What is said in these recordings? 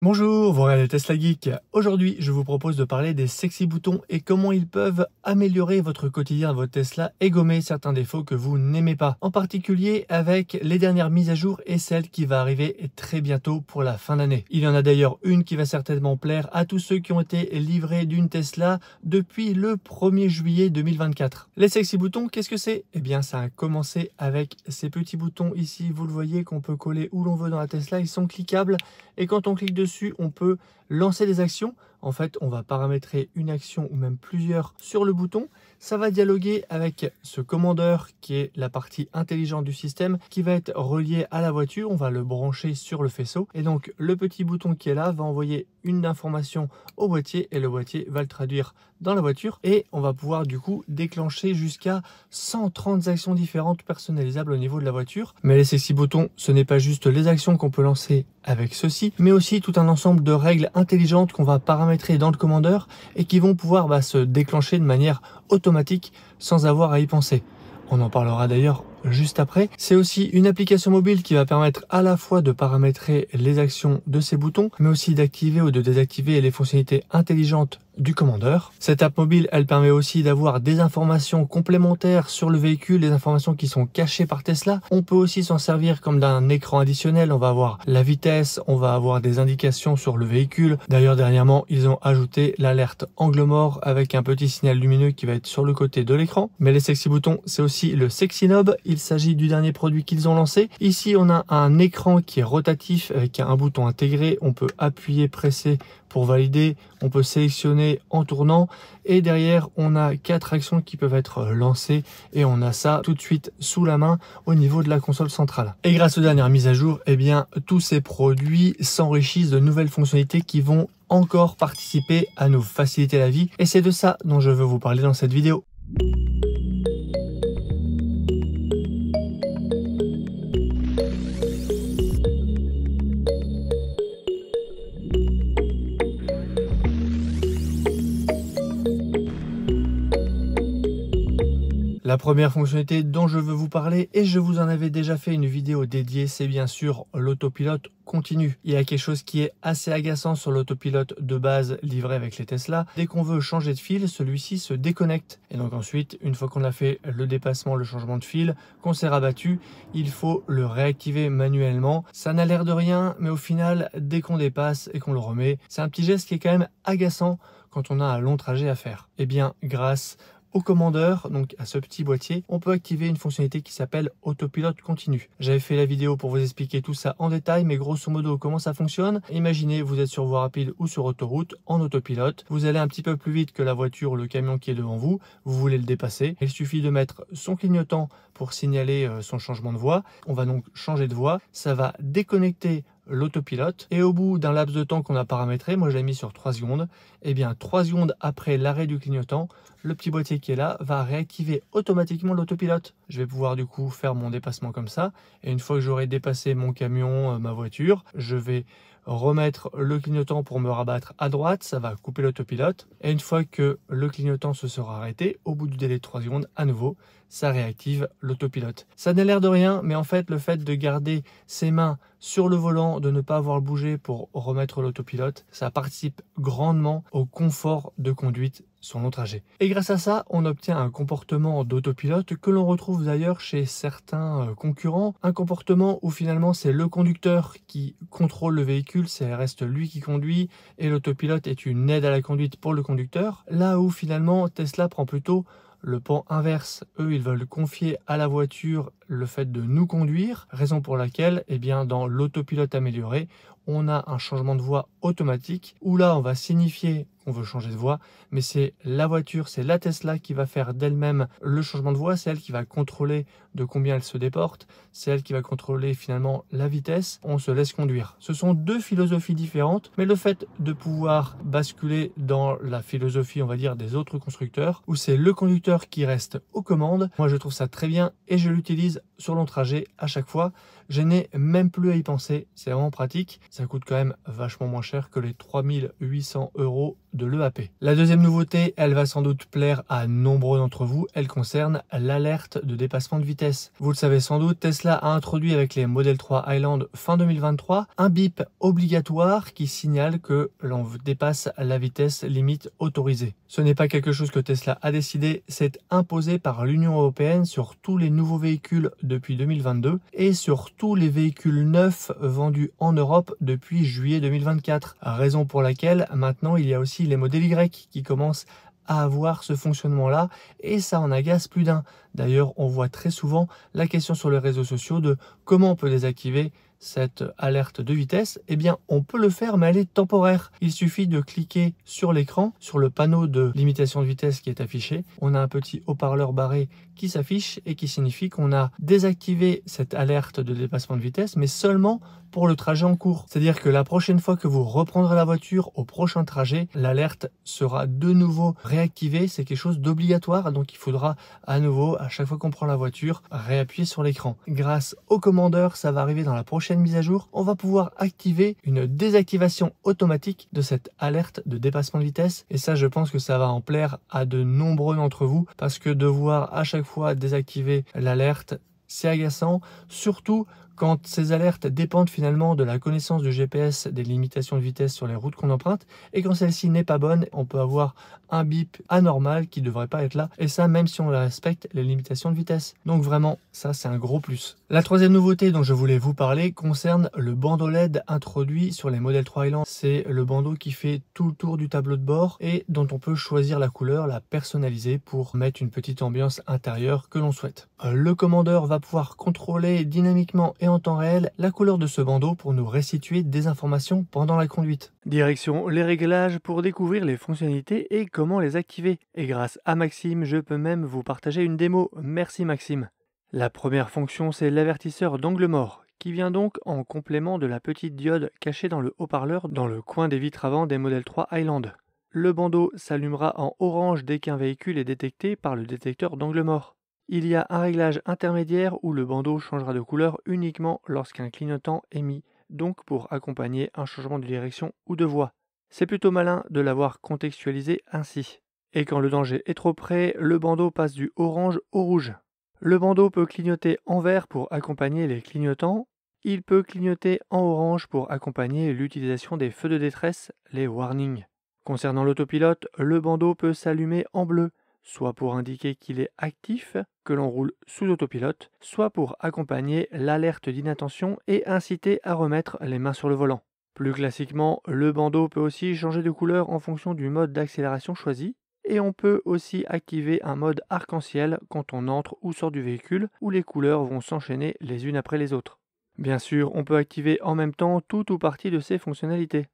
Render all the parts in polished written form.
Bonjour, vous regardez Tesla Geek. Aujourd'hui, je vous propose de parler des sexy boutons et comment ils peuvent améliorer votre quotidien de votre Tesla et gommer certains défauts que vous n'aimez pas. En particulier avec les dernières mises à jour et celle qui va arriver très bientôt pour la fin d'année. Il y en a d'ailleurs une qui va certainement plaire à tous ceux qui ont été livrés d'une Tesla depuis le 1er juillet 2024. Les sexy boutons, qu'est-ce que c'est? Eh bien, ça a commencé avec ces petits boutons ici, vous le voyez, qu'on peut coller où l'on veut dans la Tesla. Ils sont cliquables et quand on clique dessus, on peut lancer des actions. En fait, on va paramétrer une action ou même plusieurs sur le bouton. Ça va dialoguer avec ce commandeur qui est la partie intelligente du système qui va être relié à la voiture. On va le brancher sur le faisceau et donc le petit bouton qui est là va envoyer une information au boîtier et le boîtier va le traduire dans la voiture et on va pouvoir du coup déclencher jusqu'à 130 actions différentes personnalisables au niveau de la voiture. Mais les sexy boutons, ce n'est pas juste les actions qu'on peut lancer avec ceci, mais aussi tout un ensemble de règles intelligentes qu'on va paramétrer dans le commandeur et qui vont pouvoir se déclencher de manière automatique sans avoir à y penser. On en parlera d'ailleurs juste après. C'est aussi une application mobile qui va permettre à la fois de paramétrer les actions de ces boutons, mais aussi d'activer ou de désactiver les fonctionnalités intelligentes du commandeur. Cette app mobile, elle permet aussi d'avoir des informations complémentaires sur le véhicule, des informations qui sont cachées par Tesla. On peut aussi s'en servir comme d'un écran additionnel. On va avoir la vitesse, on va avoir des indications sur le véhicule. D'ailleurs, dernièrement, ils ont ajouté l'alerte angle mort avec un petit signal lumineux qui va être sur le côté de l'écran. Mais les sexy boutons, c'est aussi le sexy knob. Il s'agit du dernier produit qu'ils ont lancé. Ici, on a un écran qui est rotatif avec un bouton intégré. On peut appuyer, presser pour valider. On peut sélectionner en tournant et derrière on a 4 actions qui peuvent être lancées et on a ça tout de suite sous la main au niveau de la console centrale. Et grâce aux dernières mises à jour, eh bien tous ces produits s'enrichissent de nouvelles fonctionnalités qui vont encore participer à nous faciliter la vie et c'est de ça dont je veux vous parler dans cette vidéo. La première fonctionnalité dont je veux vous parler, et je vous en avais déjà fait une vidéo dédiée, c'est bien sûr l'autopilote continu. Il y a quelque chose qui est assez agaçant sur l'autopilote de base livré avec les Tesla. Dès qu'on veut changer de fil, celui-ci se déconnecte. Et donc ensuite, une fois qu'on a fait le dépassement, le changement de fil, qu'on s'est rabattu, il faut le réactiver manuellement. Ça n'a l'air de rien, mais au final, dès qu'on dépasse et qu'on le remet, c'est un petit geste qui est quand même agaçant quand on a un long trajet à faire. Eh bien, grâce au commandeur, donc à ce petit boîtier, on peut activer une fonctionnalité qui s'appelle autopilote continu. J'avais fait la vidéo pour vous expliquer tout ça en détail, mais grosso modo comment ça fonctionne. Imaginez, vous êtes sur voie rapide ou sur autoroute en autopilote. Vous allez un petit peu plus vite que la voiture ou le camion qui est devant vous. Vous voulez le dépasser. Il suffit de mettre son clignotant pour signaler son changement de voie. On va donc changer de voie. Ça va déconnecter l'autopilote et au bout d'un laps de temps qu'on a paramétré, moi je l'ai mis sur 3 secondes, et bien 3 secondes après l'arrêt du clignotant, le petit boîtier qui est là va réactiver automatiquement l'autopilote. Je vais pouvoir du coup faire mon dépassement comme ça et une fois que j'aurai dépassé mon camion, ma voiture, je vais remettre le clignotant pour me rabattre à droite, ça va couper l'autopilote et une fois que le clignotant se sera arrêté, au bout du délai de 3 secondes, à nouveau, ça réactive l'autopilote. Ça n'a l'air de rien, mais en fait, le fait de garder ses mains sur le volant, de ne pas avoir bougé pour remettre l'autopilote, ça participe grandement au confort de conduite sur long trajet. Et grâce à ça, on obtient un comportement d'autopilote que l'on retrouve d'ailleurs chez certains concurrents. Un comportement où finalement c'est le conducteur qui contrôle le véhicule, c'est reste lui qui conduit et l'autopilote est une aide à la conduite pour le conducteur. Là où finalement Tesla prend plutôt le pan inverse. Eux, ils veulent confier à la voiture le fait de nous conduire, raison pour laquelle, eh bien, dans l'autopilote amélioré, on a un changement de voie automatique où là, on va signifier qu'on veut changer de voie, mais c'est la voiture, c'est la Tesla qui va faire d'elle-même le changement de voie, c'est elle qui va contrôler de combien elle se déporte, c'est elle qui va contrôler finalement la vitesse, on se laisse conduire. Ce sont deux philosophies différentes, mais le fait de pouvoir basculer dans la philosophie, on va dire, des autres constructeurs, où c'est le conducteur qui reste aux commandes, moi je trouve ça très bien et je l'utilise sur long trajet à chaque fois. Je n'ai même plus à y penser, c'est vraiment pratique. Ça coûte quand même vachement moins cher que les 3 800 € de l'EAP. La deuxième nouveauté, elle va sans doute plaire à nombreux d'entre vous, elle concerne l'alerte de dépassement de vitesse. Vous le savez sans doute, Tesla a introduit avec les Model 3 Highland fin 2023 un bip obligatoire qui signale que l'on dépasse la vitesse limite autorisée. Ce n'est pas quelque chose que Tesla a décidé, c'est imposé par l'Union européenne sur tous les nouveaux véhicules depuis 2022 et sur tous les véhicules neufs vendus en Europe depuis juillet 2024. Raison pour laquelle maintenant il y a aussi les modèles Y qui commencent à avoir ce fonctionnement-là et ça en agace plus d'un. D'ailleurs, on voit très souvent la question sur les réseaux sociaux de comment on peut désactiver cette alerte de vitesse. Eh bien, on peut le faire, mais elle est temporaire. Il suffit de cliquer sur l'écran, sur le panneau de limitation de vitesse qui est affiché. On a un petit haut-parleur barré qui s'affiche et qui signifie qu'on a désactivé cette alerte de dépassement de vitesse, mais seulement pour le trajet en cours. C'est-à-dire que la prochaine fois que vous reprendrez la voiture au prochain trajet, l'alerte sera de nouveau réactivée. C'est quelque chose d'obligatoire, donc il faudra à nouveau, à chaque fois qu'on prend la voiture, réappuyer sur l'écran. Grâce au commandeur, ça va arriver dans la prochaine mise à jour, on va pouvoir activer une désactivation automatique de cette alerte de dépassement de vitesse. Et ça, je pense que ça va en plaire à de nombreux d'entre vous, parce que devoir à chaque fois désactiver l'alerte, c'est agaçant, surtout quand ces alertes dépendent finalement de la connaissance du GPS des limitations de vitesse sur les routes qu'on emprunte, et quand celle-ci n'est pas bonne, on peut avoir un bip anormal qui ne devrait pas être là, et ça même si on respecte les limitations de vitesse. Donc vraiment, ça c'est un gros plus. La troisième nouveauté dont je voulais vous parler concerne le bandeau LED introduit sur les Model 3 Highland. C'est le bandeau qui fait tout le tour du tableau de bord et dont on peut choisir la couleur, la personnaliser pour mettre une petite ambiance intérieure que l'on souhaite. Le commandeur va pouvoir contrôler dynamiquement et en temps réel la couleur de ce bandeau pour nous restituer des informations pendant la conduite. Direction les réglages pour découvrir les fonctionnalités et comment les activer. Et grâce à Maxime, je peux même vous partager une démo. Merci Maxime. La première fonction, c'est l'avertisseur d'angle mort, qui vient donc en complément de la petite diode cachée dans le haut-parleur dans le coin des vitres avant des Model 3 Highland. Le bandeau s'allumera en orange dès qu'un véhicule est détecté par le détecteur d'angle mort. Il y a un réglage intermédiaire où le bandeau changera de couleur uniquement lorsqu'un clignotant est mis, donc pour accompagner un changement de direction ou de voie. C'est plutôt malin de l'avoir contextualisé ainsi. Et quand le danger est trop près, le bandeau passe du orange au rouge. Le bandeau peut clignoter en vert pour accompagner les clignotants. Il peut clignoter en orange pour accompagner l'utilisation des feux de détresse, les warnings. Concernant l'autopilote, le bandeau peut s'allumer en bleu, soit pour indiquer qu'il est actif, que l'on roule sous autopilote, soit pour accompagner l'alerte d'inattention et inciter à remettre les mains sur le volant. Plus classiquement, le bandeau peut aussi changer de couleur en fonction du mode d'accélération choisi, et on peut aussi activer un mode arc-en-ciel quand on entre ou sort du véhicule, où les couleurs vont s'enchaîner les unes après les autres. Bien sûr, on peut activer en même temps tout ou partie de ces fonctionnalités.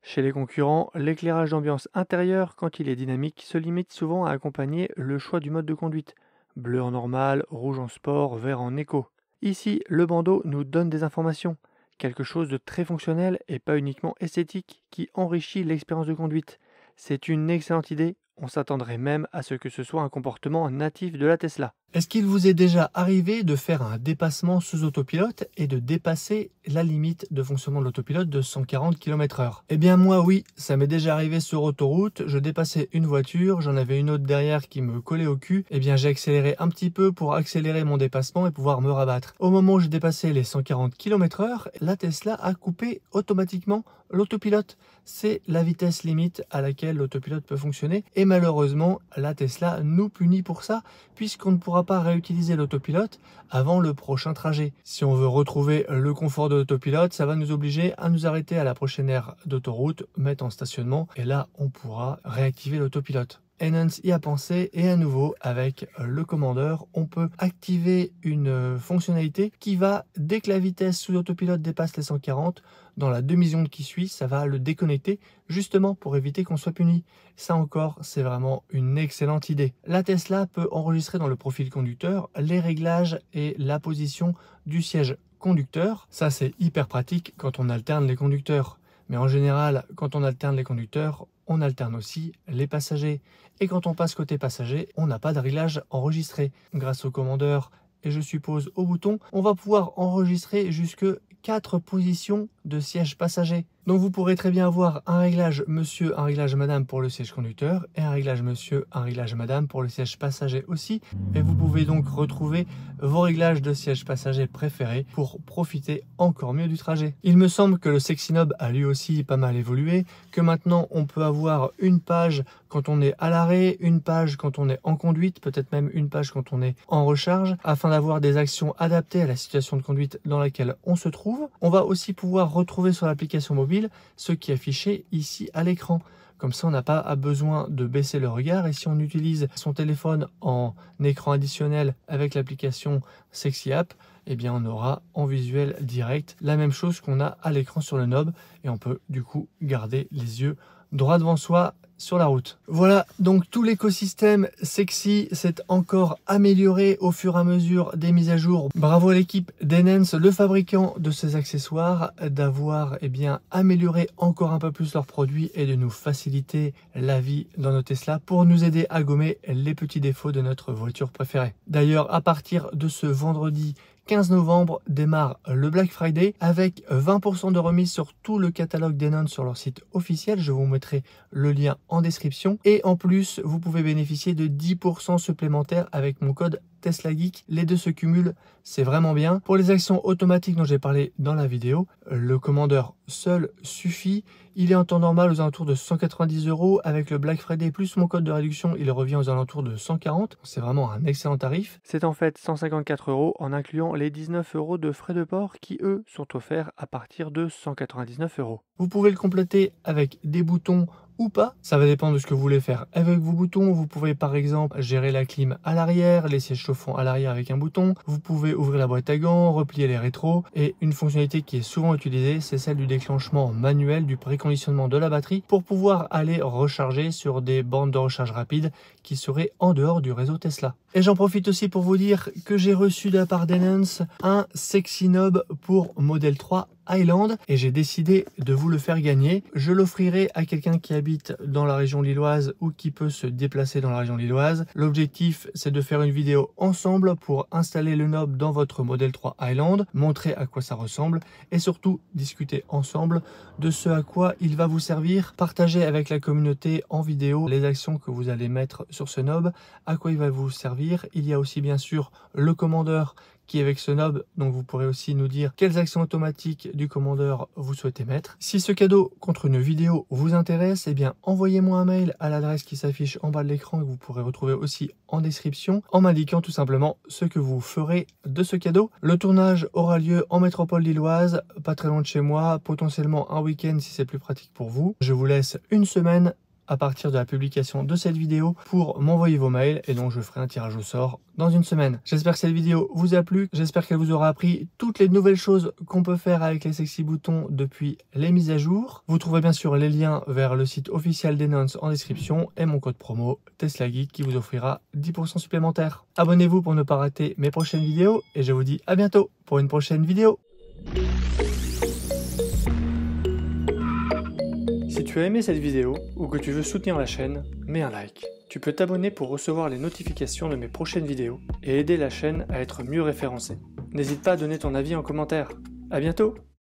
Chez les concurrents, l'éclairage d'ambiance intérieur, quand il est dynamique, se limite souvent à accompagner le choix du mode de conduite. Bleu en normal, rouge en sport, vert en éco. Ici, le bandeau nous donne des informations, quelque chose de très fonctionnel et pas uniquement esthétique, qui enrichit l'expérience de conduite. C'est une excellente idée, on s'attendrait même à ce que ce soit un comportement natif de la Tesla. Est-ce qu'il vous est déjà arrivé de faire un dépassement sous autopilote et de dépasser la limite de fonctionnement de l'autopilote de 140 km/h? Eh bien moi oui, ça m'est déjà arrivé sur autoroute, je dépassais une voiture, j'en avais une autre derrière qui me collait au cul, eh bien j'ai accéléré un petit peu pour accélérer mon dépassement et pouvoir me rabattre. Au moment où j'ai dépassé les 140 km/h, la Tesla a coupé automatiquement l'autopilote. C'est la vitesse limite à laquelle l'autopilote peut fonctionner et malheureusement la Tesla nous punit pour ça puisqu'on ne pourra pas réutiliser l'autopilote avant le prochain trajet. Si on veut retrouver le confort de l'autopilote, ça va nous obliger à nous arrêter à la prochaine aire d'autoroute, mettre en stationnement et là on pourra réactiver l'autopilote. Enhance y a pensé et à nouveau avec le commandeur on peut activer une fonctionnalité qui va, dès que la vitesse sous autopilote dépasse les 140, dans la demi-seconde qui suit, ça va le déconnecter justement pour éviter qu'on soit puni. Ça encore, c'est vraiment une excellente idée. La Tesla peut enregistrer dans le profil conducteur les réglages et la position du siège conducteur. Ça c'est hyper pratique quand on alterne les conducteurs. Mais en général, quand on alterne les conducteurs, on alterne aussi les passagers. Et quand on passe côté passager, on n'a pas de réglage enregistré. Grâce au commandeur et je suppose au bouton, on va pouvoir enregistrer jusque 4 positions de siège passager. Donc vous pourrez très bien avoir un réglage monsieur, un réglage madame pour le siège conducteur et un réglage monsieur, un réglage madame pour le siège passager aussi. Et vous pouvez donc retrouver vos réglages de siège passager préférés pour profiter encore mieux du trajet. Il me semble que le SexyNob a lui aussi pas mal évolué, que maintenant on peut avoir une page quand on est à l'arrêt, une page quand on est en conduite, peut-être même une page quand on est en recharge, afin d'avoir des actions adaptées à la situation de conduite dans laquelle on se trouve. On va aussi pouvoir retrouver sur l'application mobile ce qui est affiché ici à l'écran. Comme ça, on n'a pas besoin de baisser le regard. Et si on utilise son téléphone en écran additionnel avec l'application Sexy App, eh bien, on aura en visuel direct la même chose qu'on a à l'écran sur le Nob. Et on peut du coup garder les yeux droit devant soi sur la route. Voilà, donc tout l'écosystème Sexy s'est encore amélioré au fur et à mesure des mises à jour. Bravo à l'équipe d'Enhance, le fabricant de ces accessoires, d'avoir amélioré encore un peu plus leurs produits et de nous faciliter la vie dans nos Tesla pour nous aider à gommer les petits défauts de notre voiture préférée. D'ailleurs, à partir de ce vendredi 15 novembre démarre le Black Friday avec 20% de remise sur tout le catalogue d'Enhance sur leur site officiel. Je vous mettrai le lien en description. Et en plus, vous pouvez bénéficier de 10% supplémentaires avec mon code TeslaGeek. Les deux se cumulent, c'est vraiment bien. Pour les actions automatiques dont j'ai parlé dans la vidéo, le commandeur seul suffit. Il est en temps normal aux alentours de 190 €. Avec le Black Friday plus mon code de réduction, il revient aux alentours de 140. C'est vraiment un excellent tarif. C'est en fait 154 € en incluant les 19 € de frais de port qui, eux, sont offerts à partir de 199 €. Vous pouvez le compléter avec des boutons ou pas, ça va dépendre de ce que vous voulez faire avec vos boutons. Vous pouvez par exemple gérer la clim à l'arrière, les sièges chauffants à l'arrière avec un bouton. Vous pouvez ouvrir la boîte à gants, replier les rétros, et une fonctionnalité qui est souvent utilisée, c'est celle du déclenchement manuel du préconditionnement de la batterie pour pouvoir aller recharger sur des bornes de recharge rapide qui seraient en dehors du réseau Tesla. Et j'en profite aussi pour vous dire que j'ai reçu de la part d'Enhance un SexyNob pour Model 3 Highland et j'ai décidé de vous le faire gagner. Je l'offrirai à quelqu'un qui habite dans la région lilloise ou qui peut se déplacer dans la région lilloise. L'objectif, c'est de faire une vidéo ensemble pour installer le Nob dans votre Model 3 Highland, montrer à quoi ça ressemble et surtout discuter ensemble de ce à quoi il va vous servir, partager avec la communauté en vidéo les actions que vous allez mettre sur ce Nob, à quoi il va vous servir. Il y a aussi bien sûr le commandeur qui est avec ce Nob, donc vous pourrez aussi nous dire quelles actions automatiques du commandeur vous souhaitez mettre. Si ce cadeau contre une vidéo vous intéresse, eh bien envoyez-moi un mail à l'adresse qui s'affiche en bas de l'écran et que vous pourrez retrouver aussi en description en m'indiquant tout simplement ce que vous ferez de ce cadeau. Le tournage aura lieu en métropole lilloise, pas très loin de chez moi, potentiellement un week-end si c'est plus pratique pour vous. Je vous laisse une semaine à partir de la publication de cette vidéo pour m'envoyer vos mails et donc je ferai un tirage au sort dans une semaine. J'espère que cette vidéo vous a plu, j'espère qu'elle vous aura appris toutes les nouvelles choses qu'on peut faire avec les Sexy boutons depuis les mises à jour. Vous trouverez bien sûr les liens vers le site officiel d'Enhance en description et mon code promo TeslaGeek qui vous offrira 10% supplémentaires. Abonnez-vous pour ne pas rater mes prochaines vidéos et je vous dis à bientôt pour une prochaine vidéo. Si tu as aimé cette vidéo ou que tu veux soutenir la chaîne, mets un like. Tu peux t'abonner pour recevoir les notifications de mes prochaines vidéos et aider la chaîne à être mieux référencée. N'hésite pas à donner ton avis en commentaire. À bientôt!